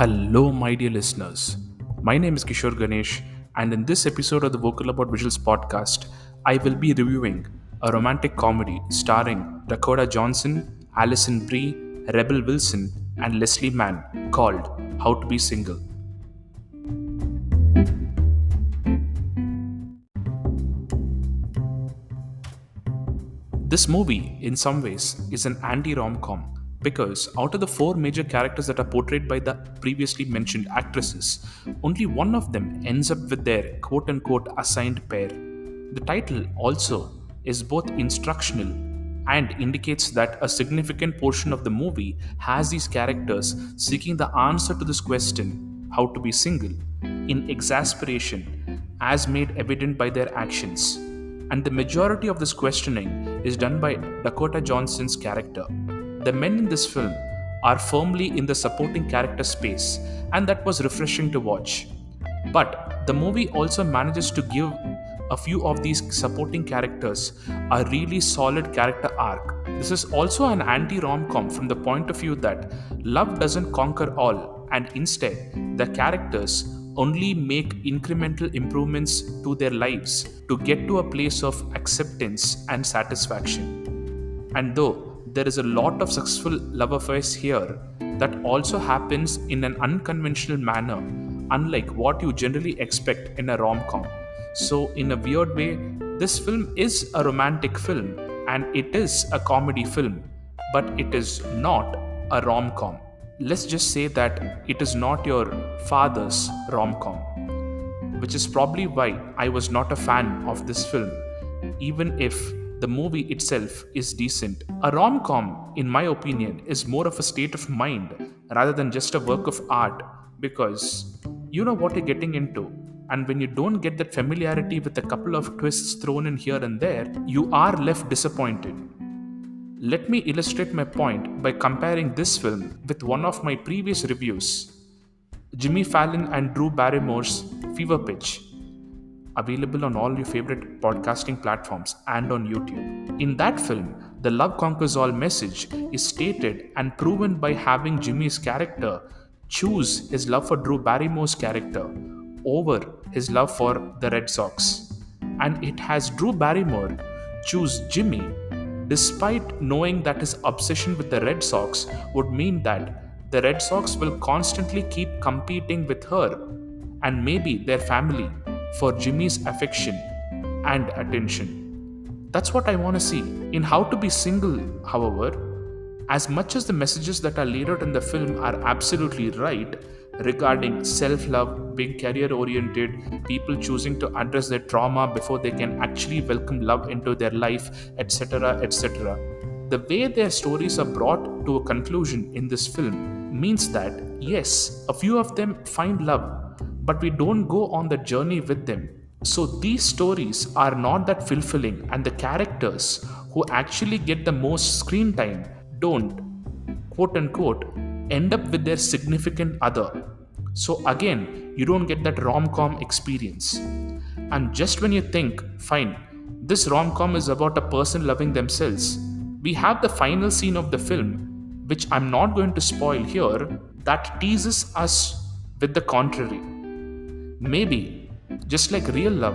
Hello, my dear listeners. My name is Kishore Ganesh, and in this episode of the Vocal About Visuals podcast, I will be reviewing a romantic comedy starring Dakota Johnson, Alison Brie, Rebel Wilson, and Leslie Mann called How to Be Single. This movie, in some ways, is an anti rom com because out of the four major characters that are portrayed by the previously mentioned actresses, only one of them ends up with their quote unquote assigned pair. The title also is both instructional and indicates that a significant portion of the movie has these characters seeking the answer to this question, how to be single, in exasperation, as made evident by their actions. And the majority of this questioning is done by Dakota Johnson's character. The men in this film are firmly in the supporting character space, and that was refreshing to watch. But the movie also manages to give a few of these supporting characters a really solid character arc. This is also an anti rom com from the point of view that love doesn't conquer all, and instead, the characters only make incremental improvements to their lives to get to a place of acceptance and satisfaction. And though there is a lot of successful love affairs here, that also happens in an unconventional manner, unlike what you generally expect in a rom com. So, in a weird way, this film is a romantic film and it is a comedy film, but it is not a rom com. Let's just say that it is not your father's rom com, which is probably why I was not a fan of this film, even if the movie itself is decent. A rom com, in my opinion, is more of a state of mind rather than just a work of art because you know what you're getting into. And when you don't get that familiarity with a couple of twists thrown in here and there, you are left disappointed. Let me illustrate my point by comparing this film with one of my previous reviews, Jimmy Fallon and Drew Barrymore's Fever Pitch, available on all your favorite podcasting platforms and on YouTube. In that film, the love conquers all message is stated and proven by having Jimmy's character choose his love for Drew Barrymore's character over his love for the Red Sox. And it has Drew Barrymore choose Jimmy despite knowing that his obsession with the Red Sox would mean that the Red Sox will constantly keep competing with her and maybe their family for Jimmy's affection and attention. That's what I want to see. In How to Be Single, however, as much as the messages that are laid out in the film are absolutely right regarding self love, being career oriented, people choosing to address their trauma before they can actually welcome love into their life, etc., etc., the way their stories are brought to a conclusion in this film means that, yes, a few of them find love, but we don't go on the journey with them. So these stories are not that fulfilling, and the characters who actually get the most screen time don't, quote unquote, end up with their significant other. So again, you don't get that rom-com experience. And just when you think, fine, this rom-com is about a person loving themselves, we have the final scene of the film, which I'm not going to spoil here, that teases us with the contrary. Maybe, just like real love,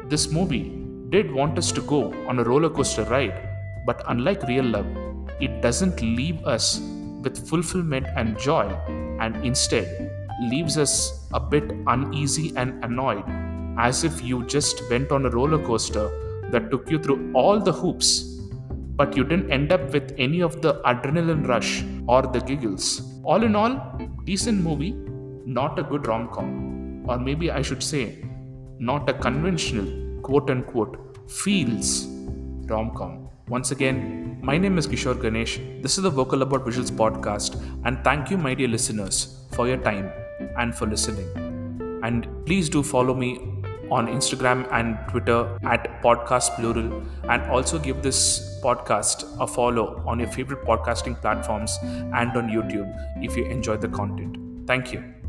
this movie did want us to go on a roller coaster ride, but unlike real love, it doesn't leave us with fulfillment and joy, and instead leaves us a bit uneasy and annoyed, as if you just went on a roller coaster that took you through all the hoops, but you didn't end up with any of the adrenaline rush or the giggles. All in all, decent movie, not a good rom-com, or maybe I should say, not a conventional quote-unquote feels rom-com. Once again, my name is Kishore Ganesh. This is the Vocal About Visuals podcast, and thank you, my dear listeners, for your time and for listening. And please do follow me on Instagram and Twitter at Podcast Plural, and also give this podcast a follow on your favorite podcasting platforms and on YouTube if you enjoy the content. Thank you.